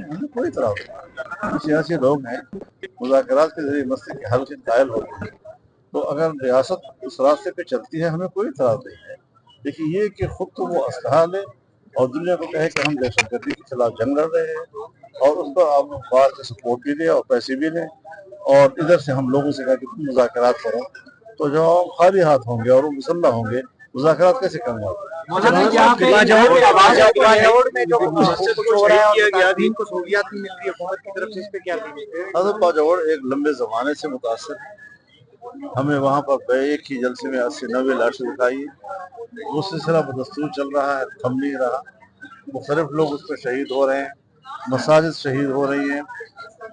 हमें कोई तरह नहीं। सियासी लोग हैं, मुज़ाकरात के जरिए मसले के हल के कायल हो गए। तो अगर रियासत उस रास्ते पे चलती है हमें कोई इतराज़ नहीं है। लेकिन ये कि खुद तो वो असलहा ले और दुनिया को कहे कि हम दहशतगर्दी के खिलाफ जंग लड़ रहे हैं, और उस पर आप बाहर से सपोर्ट भी दें और पैसे भी लें, और इधर से हम लोगों से कहा कि तुम मुज़ाकरात करो, तो जो खाली हाथ होंगे और वो मुसल्लह होंगे, मुज़ाकरात कैसे करेंगे आप? हज़रत बाजौड़ एक लंबे ज़माने से मुतासर है। हमें वहाँ पर एक ही जलसे में 80-90 लाशें दिखाई। वो सिलसिला बदस्तूर चल रहा है, थम नहीं रहा। मुख्तलिफ लोग उस पर शहीद हो रहे हैं, मसाजिद शहीद हो रही हैं।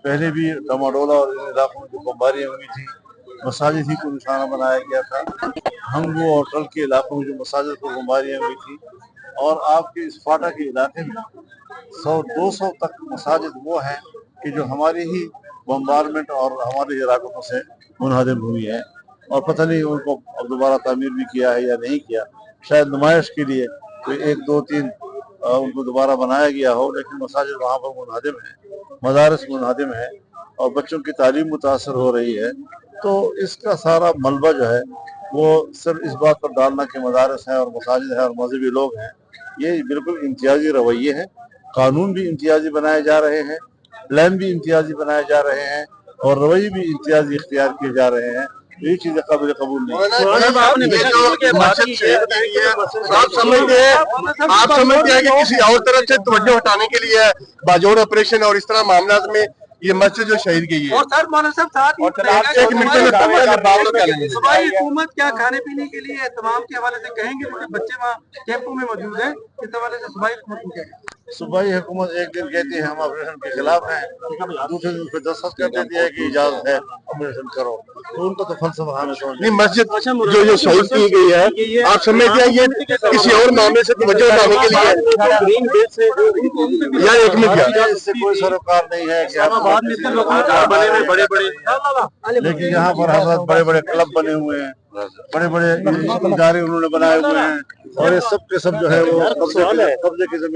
पहले भी डमाडोला और इन इलाकों में जो बमबारियाँ हुई थी, मसाजिद ही को निशाना बनाया गया था। हंगू और टल के इलाकों में जो मसाजिद को बमबारियाँ हुई थी, और आपके इस फाटा के इलाके में 100-200 तक मसाजिद वो हैं कि जो हमारी ही बम्बारमेंट और हमारे इलाकों से मुनहदम हुई है, और पता नहीं उनको अब दोबारा तामीर भी किया है या नहीं किया। शायद नुमाइश के लिए कोई 1-2-3 उनको दोबारा बनाया गया हो, लेकिन मसाजिद वहाँ पर मुनहदम है, मदारस मुनहदम है, और बच्चों की तालीम मुतासर हो रही है। तो इसका सारा मलबा जो है वो सिर्फ इस बात पर डालना कि मदारस हैं और मसाजिद हैं और मजहबी लोग हैं, ये बिल्कुल इम्तियाजी रवैये हैं। कानून भी इम्तियाजी बनाए जा रहे हैं, प्लान भी इम्तियाजी बनाए जा रहे हैं, और रवैये भी इम्तियाजी इख्तियार किए जा रहे हैं। ये चीजें काबिल कबूल नहीं। आप समझते हैं कि किसी और तरफ से तवज्जो हटाने के लिए बाजौड़ ऑपरेशन और इस तरह मामला में ये मस्जिद जो शहीद की है। और सर मौलाना साहब साथ ही सूबाई हुकूमत क्या खाने पीने के लिए तमाम के हवाले से कहेंगे, क्योंकि बच्चे वहाँ कैंपों में मौजूद है, इस हवाले से सूबाई हुकूमत को क्या? सूबाई हुकूमत एक दिन कहती है हम ऑपरेशन के खिलाफ हैं, दूसरे दिन फिर दस्तखत कर देती है कि इजाजत है ऑपरेशन करो। तो उनका तो फलसफा हमें समझ नहीं। मस्जिद जो शहीद की गई है, आप समझते हैं ये किसी और मामले से तवज्जो हटाने के लिए या एक मिनट, इससे कोई सरोकार नहीं है कि लेकिन यहाँ पर हजरत बड़े बड़े क्लब बने हुए हैं, बड़े बड़े इदारे उन्होंने बनाए हुए हैं, और ये सब के सब जो है वो कब्जे की जमीन